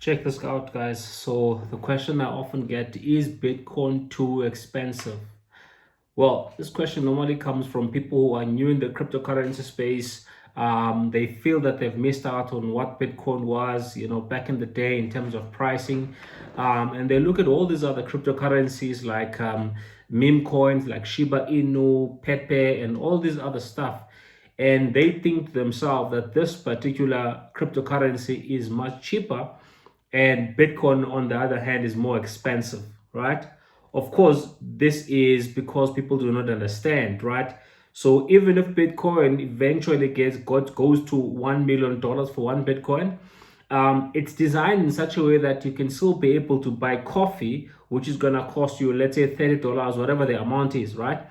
Check this out, guys. So the question I often get is Bitcoin too expensive? Well, this question normally comes from people who are new in the cryptocurrency space. They feel that they've missed out on what Bitcoin was, back in the day in terms of pricing. And they look at all these other cryptocurrencies like meme coins, like Shiba Inu, Pepe, and all these other stuff. And they think to themselves that this particular cryptocurrency is much cheaper and Bitcoin, on the other hand, is more expensive, right? Of course, this is because people do not understand, right? So even if Bitcoin eventually goes to $1 million for one Bitcoin, it's designed in such a way that you can still be able to buy coffee, which is going to cost you, let's say, $30, whatever the amount is, right?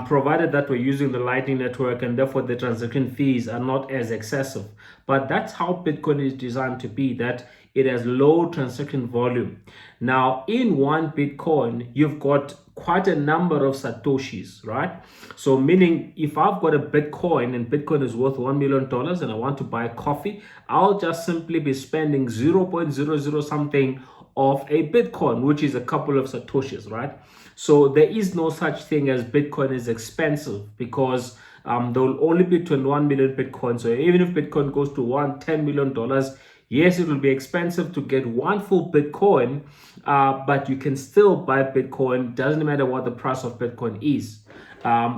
Provided that we're using the Lightning Network and therefore the transaction fees are not as excessive. But that's how Bitcoin is designed to be, that it has low transaction volume. Now, in one Bitcoin, you've got quite a number of Satoshis, right? So meaning if I've got a Bitcoin and Bitcoin is worth $1 million and I want to buy coffee, I'll just simply be spending 0.00 something of a Bitcoin, which is a couple of Satoshis, right? So there is no such thing as Bitcoin is expensive because there will only be 21 million Bitcoin. So even if Bitcoin goes to $10 million, yes, it will be expensive to get one full Bitcoin, but you can still buy Bitcoin. Doesn't matter what the price of Bitcoin is.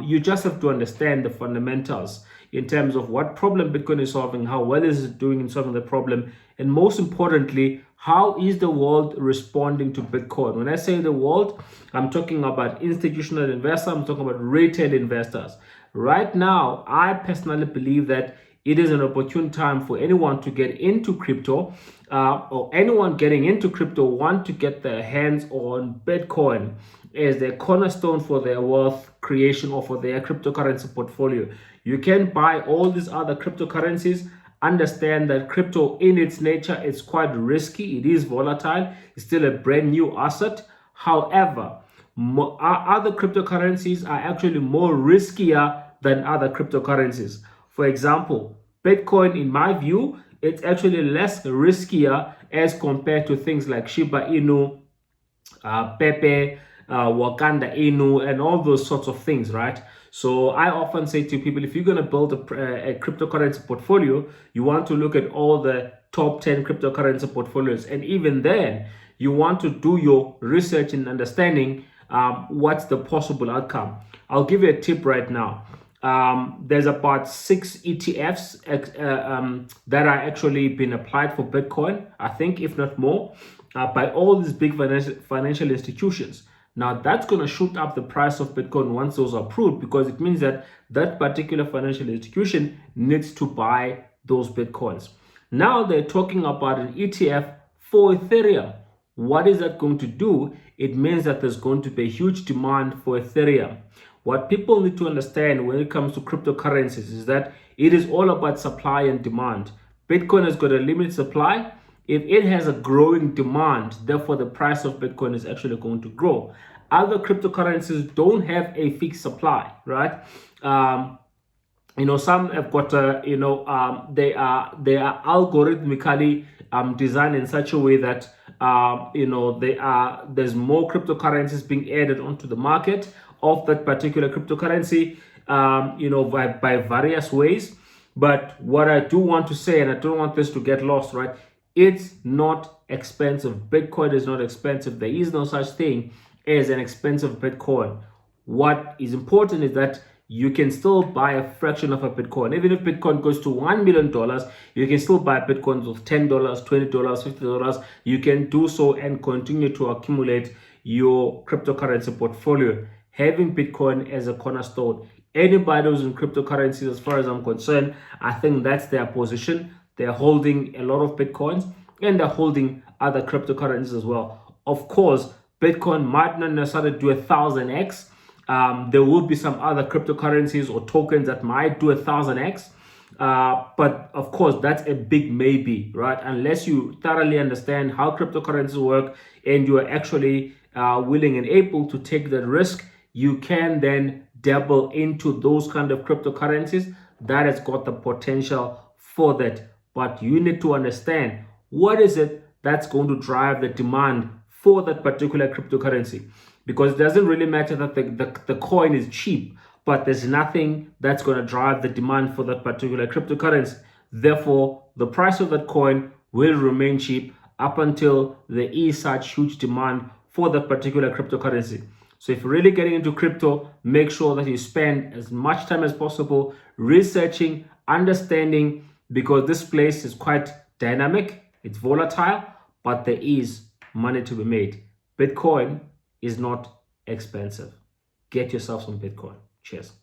You just have to understand the fundamentals in terms of what problem Bitcoin is solving, how well is it doing in solving the problem, and most importantly, how is the world responding to Bitcoin? When I say the world, I'm talking about institutional investors, I'm talking about retail investors. Right now, I personally believe that it is an opportune time for anyone to get into crypto, or anyone getting into crypto want to get their hands on Bitcoin as their cornerstone for their wealth creation or for their cryptocurrency portfolio. You can buy all these other cryptocurrencies. Understand that crypto in its nature is quite risky. It is volatile. It's still a brand new asset. However, other cryptocurrencies are actually more riskier than other cryptocurrencies. For example, Bitcoin, in my view, it's actually less riskier as compared to things like Shiba Inu, Pepe, Wakanda Inu, and all those sorts of things, right? So I often say to people, if you're going to build a cryptocurrency portfolio, you want to look at all the top 10 cryptocurrency portfolios. And even then, you want to do your research and understanding what's the possible outcome. I'll give you a tip right now. There's about 6 ETFs that are actually been applied for Bitcoin, I think, if not more, by all these big financial institutions. Now, that's going to shoot up the price of Bitcoin once those are approved, because it means that that particular financial institution needs to buy those Bitcoins. Now, they're talking about an ETF for Ethereum. What is that going to do? It means that there's going to be a huge demand for Ethereum. What people need to understand when it comes to cryptocurrencies is that it is all about supply and demand. Bitcoin has got a limited supply. If it has a growing demand, therefore the price of Bitcoin is actually going to grow. Other cryptocurrencies don't have a fixed supply, right? Some have got they are algorithmically designed in such a way that there's more cryptocurrencies being added onto the market of that particular cryptocurrency, by various ways. But what I do want to say, and I don't want this to get lost, right? It's not expensive. Bitcoin is not expensive. There is no such thing as an expensive Bitcoin. What is important is that you can still buy a fraction of a Bitcoin. Even if Bitcoin goes to $1 million, you can still buy Bitcoins with $10, $20, $50. You can do so and continue to accumulate your cryptocurrency portfolio, having Bitcoin as a cornerstone. Anybody who's in cryptocurrencies, as far as I'm concerned, I think that's their position. They're holding a lot of Bitcoins and they're holding other cryptocurrencies as well. Of course, Bitcoin might not necessarily do 1000x. There will be some other cryptocurrencies or tokens that might do 1000x. But of course, that's a big maybe, right? Unless you thoroughly understand how cryptocurrencies work and you are actually willing and able to take that risk, you can then dabble into those kind of cryptocurrencies that has got the potential for that. But you need to understand, what is it that's going to drive the demand for that particular cryptocurrency. Because it doesn't really matter that the coin is cheap, but there's nothing that's going to drive the demand for that particular cryptocurrency. Therefore, the price of that coin will remain cheap up until there is such huge demand for that particular cryptocurrency. So if you're really getting into crypto, make sure that you spend as much time as possible researching, understanding, because this place is quite dynamic, it's volatile, but there is money to be made. Bitcoin is not expensive. Get yourself some Bitcoin. Cheers.